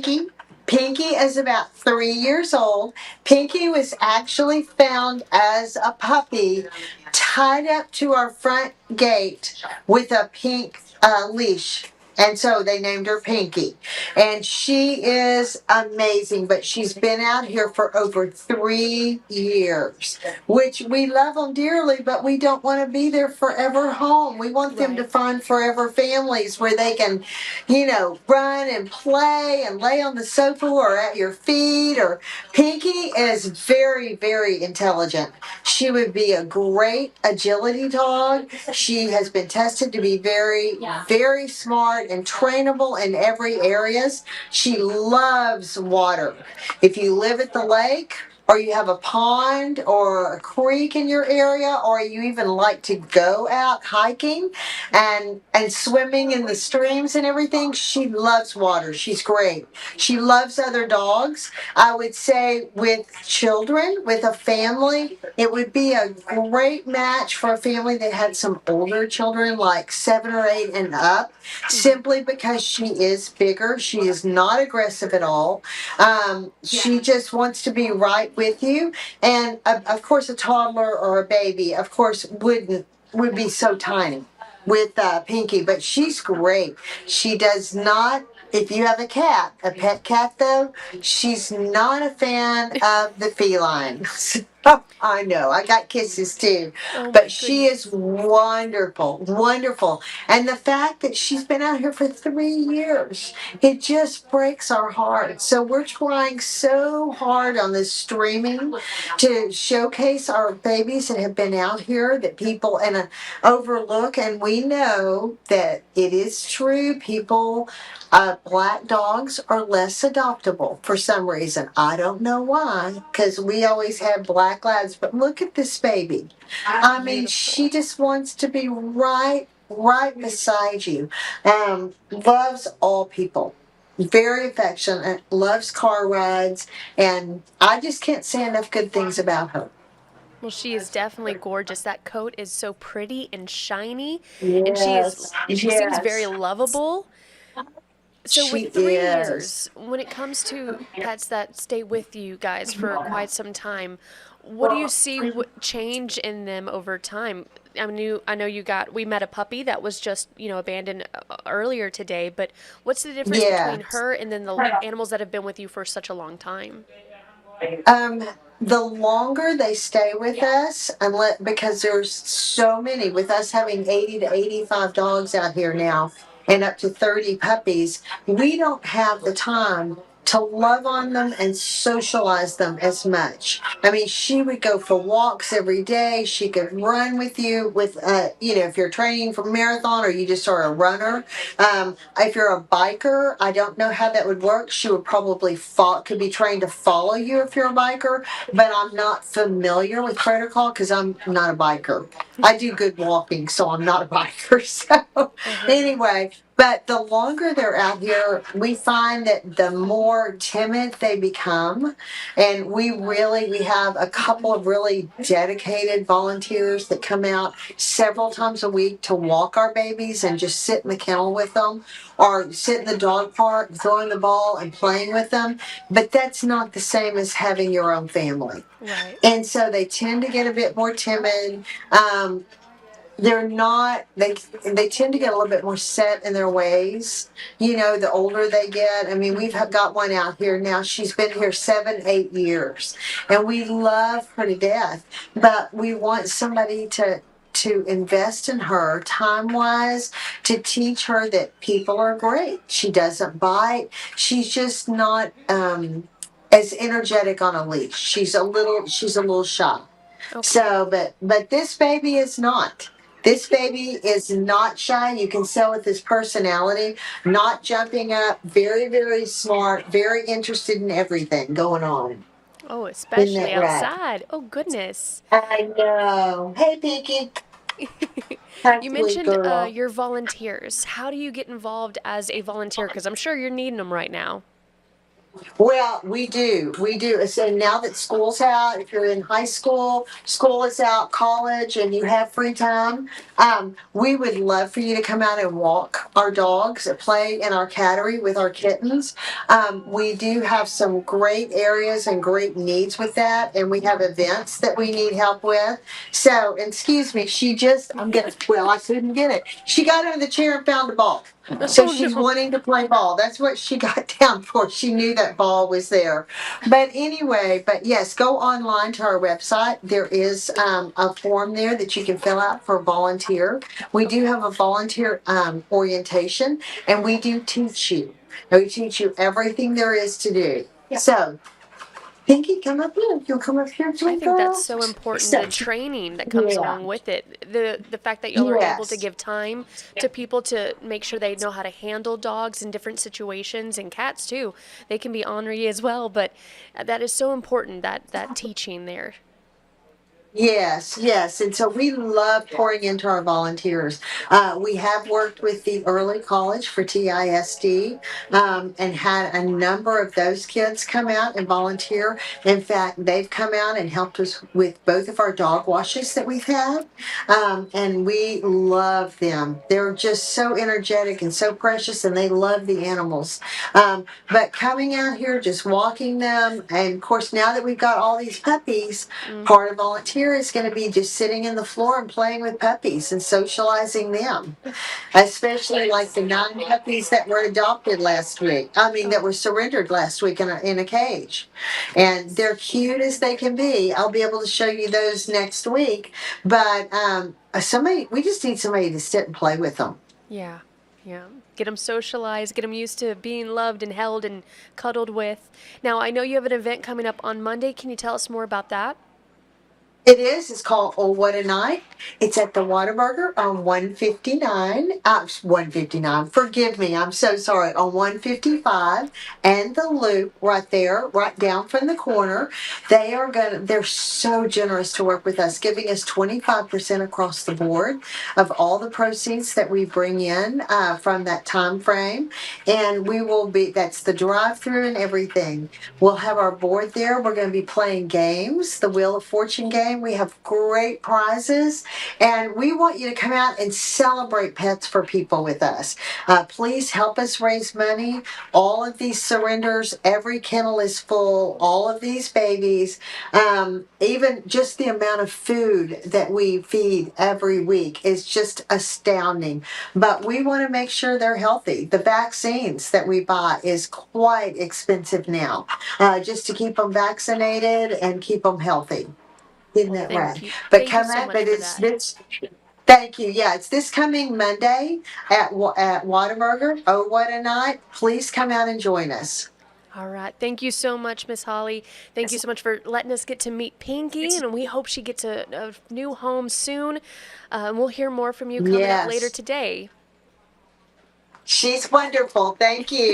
Pinky. Pinky is about 3 years old. Pinky was actually found as a puppy tied up to our front gate with a pink leash. And so they named her Pinky. And she is amazing, but she's been out here for over 3 years, which we love them dearly, but we don't want to be their forever home. We want them to Right. find forever families where they can, run and play and lay on the sofa or at your feet. Or Pinky is very, very intelligent. She would be a great agility dog. She has been tested to be very, very smart and trainable in every areas. She loves water. If you live at the lake, or you have a pond or a creek in your area, or you even like to go out hiking and swimming in the streams and everything, she loves water. She's great. She loves other dogs. I would say with children, with a family, it would be a great match for a family that had some older children, like 7 or 8 and up, simply because she is bigger. She is not aggressive at all. She just wants to be right with you. And of course, a toddler or a baby, of course, would be so tiny with Pinky, but she's great. She does not. If you have a pet cat though, she's not a fan of the feline. I know, I got kisses too, Oh my but she goodness. is wonderful, wonderful. And the fact that she's been out here for 3 years, it just breaks our heart. So we're trying so hard on this streaming to showcase our babies that have been out here that people overlook. And we know that it is true. Black dogs are less adoptable for some reason. I don't know why, because we always had black labs. But look at this baby. I mean, she Beautiful. just wants to be right beside you. Loves all people. Very affectionate, loves car rides, and I just can't say enough good things about her. Well, she is definitely gorgeous. That coat is so pretty and shiny, and Yes, she seems very yes, lovable. So she with three is. years, when it comes to pets that stay with you guys for quite some time, what do you see change in them over time? I know we met a puppy that was just, abandoned earlier today, but what's the difference Yeah. between her and then the animals that have been with you for such a long time? Um, the longer they stay with us, because there's so many, with us having 80 to 85 dogs out here now and up to 30 puppies, we don't have the time to love on them and socialize them as much. I mean, she would go for walks every day. She could run with you if you're training for marathon or you just are a runner. If you're a biker, I don't know how that would work. She would probably could be trained to follow you if you're a biker, but I'm not familiar with protocol because I'm not a biker. I do good walking, so I'm not a biker. So I hear you. anyway, but the longer they're out here, we find that the more timid they become. And we have a couple of really dedicated volunteers that come out several times a week to walk our babies and just sit in the kennel with them or sit in the dog park throwing the ball and playing with them. But that's not the same as having your own family. Right. And so they tend to get a bit more timid. They're not they tend to get a little bit more set in their ways, the older they get. I mean, got one out here now. She's been here 7, 8 years, and we love her to death, but we want somebody to invest in her time wise, to teach her that people are great. She doesn't bite. She's just not as energetic on a leash. She's a little shy. Okay. So, but this baby is not. This baby is not shy. You can tell with his personality, not jumping up, very, very smart, very interested in everything going on. Oh, Isn't especially that right? outside. Oh, goodness. I know. Hey, Pinky. Hi, You sweet mentioned girl. your volunteers. How do you get involved as a volunteer? Because I'm sure you're needing them right now. Well, we do. So now that school's out, if you're in high school, school is out, college, and you have free time, we would love for you to come out and walk our dogs, play in our cattery with our kittens. We do have some great areas and great needs with that, and we have events that we need help with. So, excuse me, well, I couldn't get it. She got under the chair and found a ball. So Oh she's no. wanting to play ball. That's what she got down for. She knew that ball was there. But anyway, but yes, go online to our website. There is a form there that you can fill out for volunteer. We do have a volunteer orientation, and we do teach you. We teach you everything there is to do. So, Pinky, come up here. You'll come up here, I sweet think that's girl. so important, So, the training that comes yeah. along with it. The fact that y'all are able to Yes. give time to people to make sure they know how to handle dogs in different situations, and cats too. They can be ornery as well, but that is so important, that teaching there. Yes, yes. And so we love pouring into our volunteers. We have worked with the early college for TISD and had a number of those kids come out and volunteer. In fact, they've come out and helped us with both of our dog washes that we've had. And we love them. They're just so energetic and so precious, and they love the animals. But coming out here, just walking them, and of course, now that we've got all these puppies, Mm-hmm. part of volunteer is going to be just sitting in the floor and playing with puppies and socializing them, especially like the 9 puppies that were adopted last week. I mean, that Oh, were surrendered last week in a cage. And they're cute as they can be. I'll be able to show you those next week. But we just need somebody to sit and play with them. yeah, yeah. Get them socialized, get them used to being loved and held and cuddled with. Now, I know you have an event coming up on Monday. Can you tell us more about that? It is. It's called Oh What a Night. It's at the Whataburger on 159. 159. Forgive me. I'm so sorry. On 155 and the Loop right there, right down from the corner. They're so generous to work with us, giving us 25% across the board of all the proceeds that we bring in from that time frame. And that's the drive through and everything. We'll have our board there. We're going to be playing games, the Wheel of Fortune game. We have great prizes, and we want you to come out and celebrate pets for people with us. Please help us raise money. All of these surrenders, every kennel is full, all of these babies, even just the amount of food that we feed every week is just astounding. But we want to make sure they're healthy. The vaccines that we buy is quite expensive now, just to keep them vaccinated and keep them healthy. Isn't Well, that right? thank you. But Thank you come so out, much but for it's that. this. Thank you. Yeah, it's this coming Monday at Whataburger. Oh, what a night! Please come out and join us. All right. Thank you so much, Miss Holly. Thank you so much for letting us get to meet Pinky, and we hope she gets a new home soon. And we'll hear more from you coming up later Yes, today. she's wonderful. Thank you.